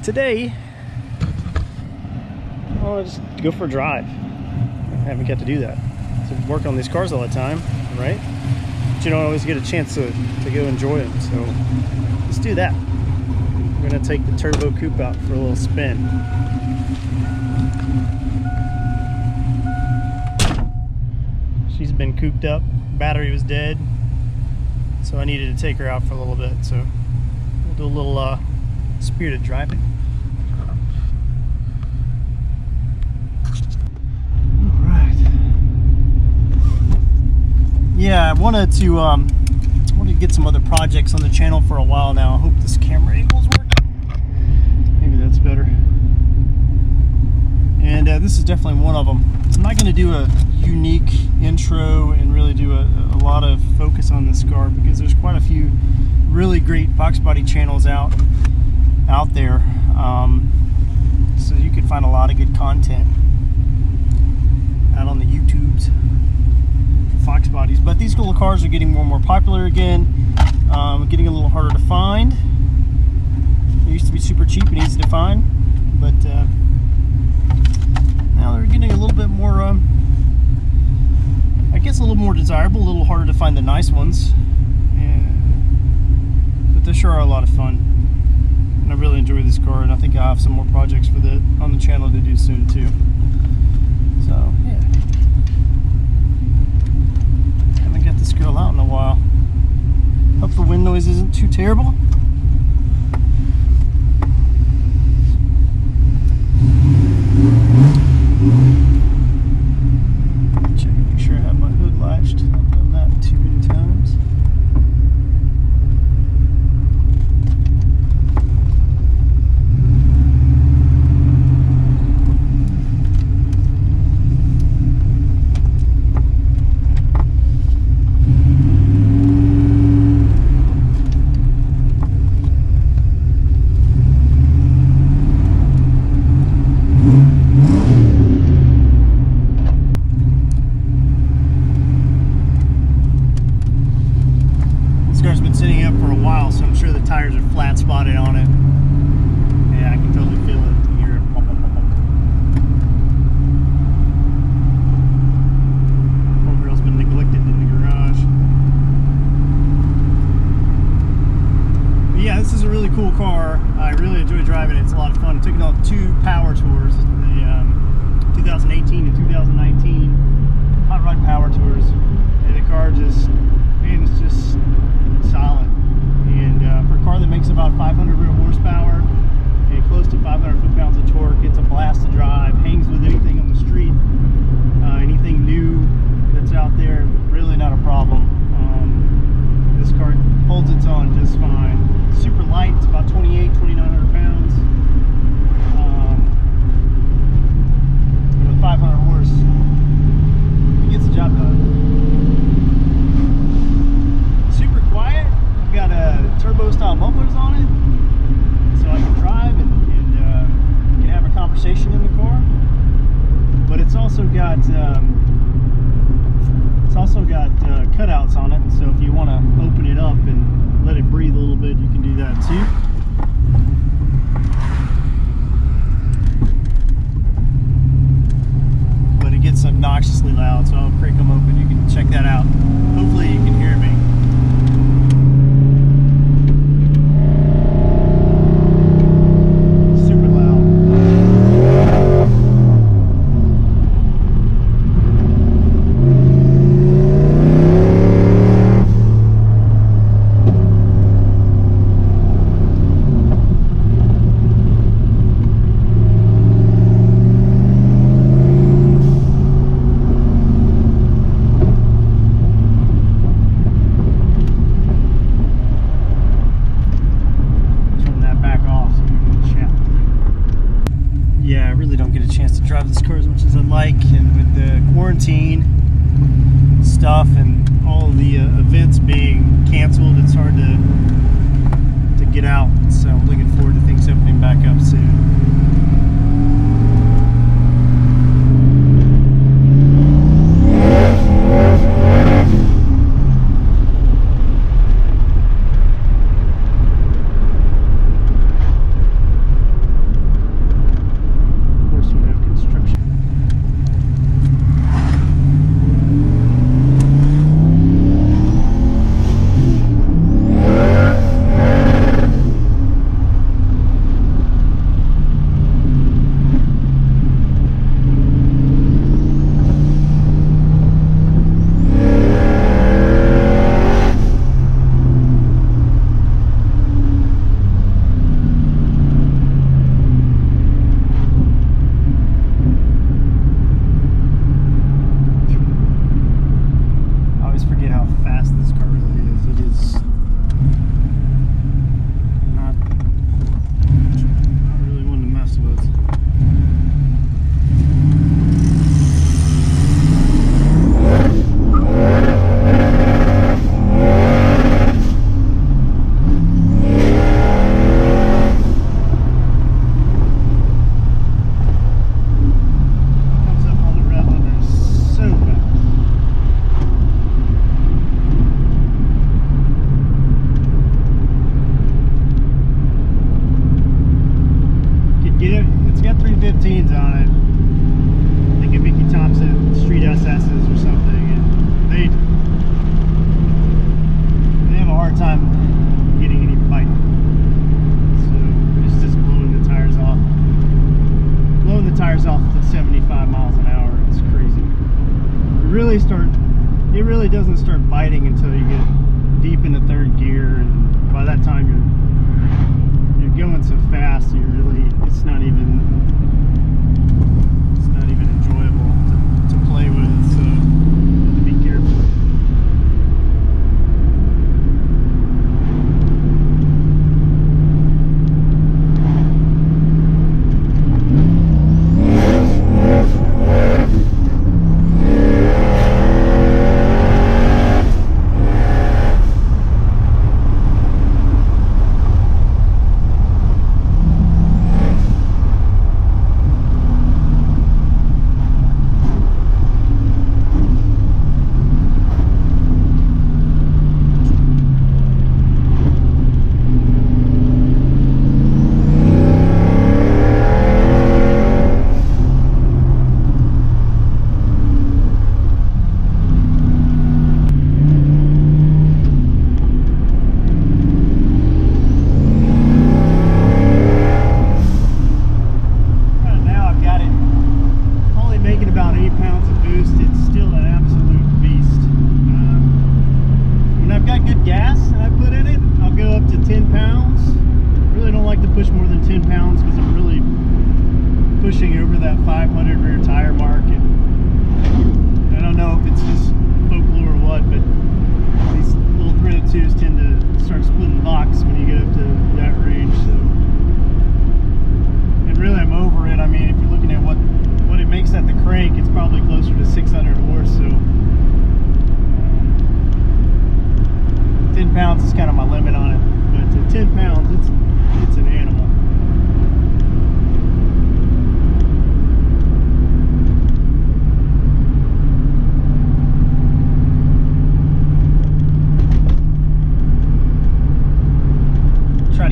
today I'll just go for a drive. I haven't got to do that. So work on these cars all the time, right? But you don't always get a chance to go enjoy them. So let's do that. We're gonna take the Turbo Coupe out for a little spin. She's been cooped up. Battery was dead, so I needed to take her out for a little bit. So we'll do a little spirited driving. All right. Yeah, I wanted to get some other projects on the channel for a while now. I hope this camera angle's working. Maybe that's better. And this is definitely one of them. I'm not going to do a unique intro and really do a lot of focus on this car because there's quite a few really great Foxbody channels out there. So you can find a lot of good content out on the YouTubes for Foxbodies. But these little cars are getting more and more popular again. Getting a little harder to find. They used to be super cheap and easy to find, but now they're getting a little bit more, I guess a little more desirable, a little harder to find the nice ones. But they sure are a lot of fun. And I really enjoy this car, and I think I'll have some more projects for that on the channel to do soon too. So, yeah. Haven't got this girl out in a while. Hope the wind noise isn't too terrible. Check, make sure I have my hood latched. I've done that too many times. Tires are flat spotted on it. Yeah, I can totally feel it. You're bump, bump, bump, bump. Poor girl's been neglected in the garage. But yeah, this is a really cool car. I really enjoy driving it. It's a lot of fun. I took it on 2 power tours, the 2018 and 2019 hot rod power tours, and the car just, man, it's just solid. And for a car that makes about 500 real horsepower and close to 500 foot-pounds of torque, it's a blast to drive. Hangs with anything on the street, anything new that's out there, really not a problem. This car holds its own just fine. Super light, it's about 2,900 pounds. With 500 horse, it gets the job done. Super quiet. Got turbo style mufflers on it, so I can drive and can have a conversation in the car. But it's also got cutouts on it, so if you want to open it up and let it breathe a little bit, you can do that too. But it gets obnoxiously loud, so I'll crank them open. You can check that out. Hopefully you can hear me. Drive this car as much as I like, and with the quarantine stuff and all of the events being canceled, it's hard to get out. So I'm looking forward to things opening back up soon. by that time you're going so fast, it's not even enjoyable to play with, so you have to be careful. Pushing over that 500 rear tire mark, and I don't know if it's just folklore or what, but these little 302s tend to start splitting locks when you get up to that range. So, and really, I'm over it. I mean, if you're looking at what it makes at the crank, it's probably closer to 600 horse. So, 10 pounds is kind of my limit on it. But at 10 pounds, it's an animal.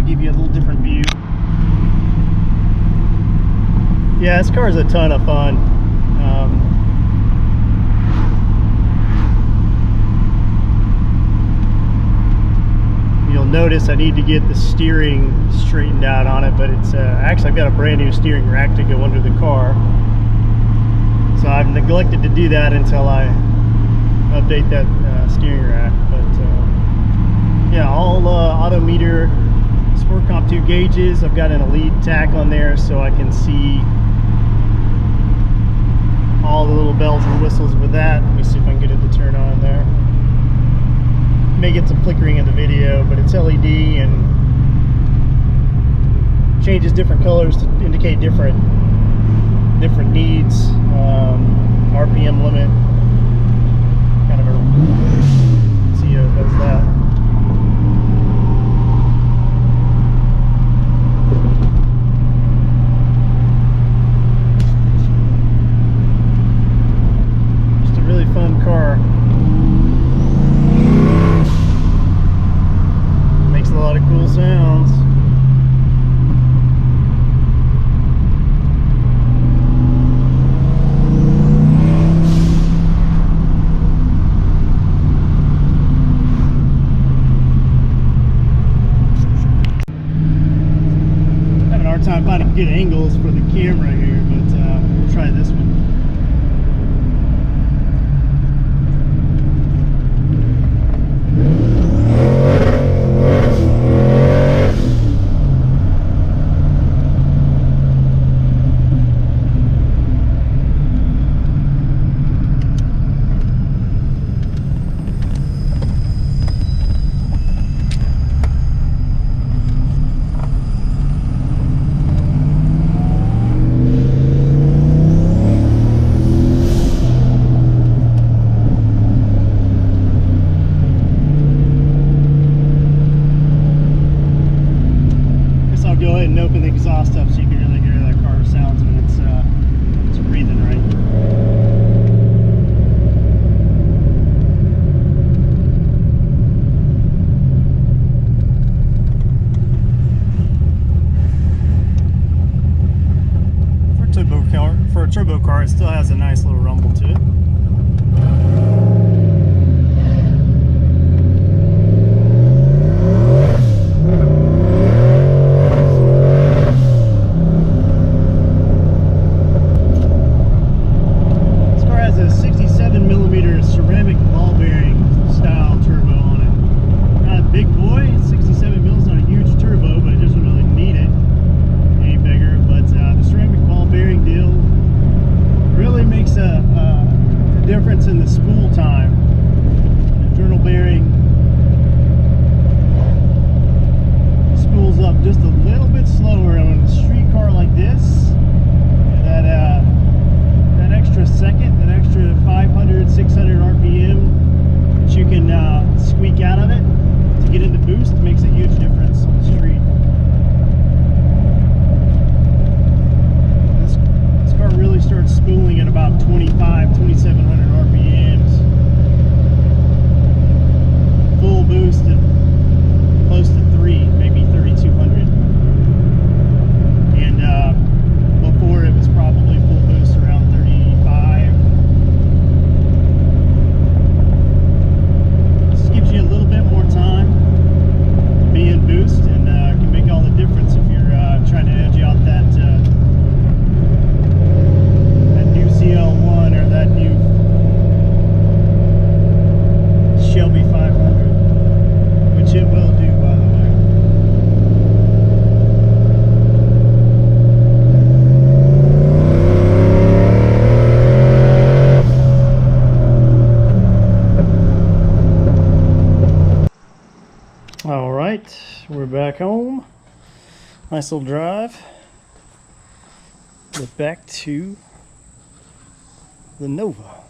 Give you a little different view. Yeah, this car is a ton of fun. You'll notice I need to get the steering straightened out on it, but it's actually I've got a brand new steering rack to go under the car, so I've neglected to do that until I update that steering rack. But yeah, all auto meter, Sport Comp 2 gauges. I've got an Elite tack on there so I can see all the little bells and whistles with that. Let me see if I can get it to turn on there. May get some flickering in the video, but it's LED and changes different colors to indicate different needs. RPM limit, kind of a, see how it does that. Fun car. Makes a lot of cool sounds. Having a hard time finding good angles for the camera here, but we'll try this one. And open the exhaust up so you can really hear that car sounds when it's breathing right. For a turbo car, it still has a nice little rumble to it. Ceramic ball bearing style turbo on it. Not a big boy, it's 67 boost makes a huge difference on the street. This car really starts spooling at about 2,700 RPMs. Full boost at close to 3, maybe 3,200. And before it was probably full boost around 35. This gives you a little bit more time to be in boost, and can make all the difference if you're trying to edge out that new CL1 or that new Shelby 500, which it will do, by the way. All right, we're back home. Nice little drive. We're back to the Nova.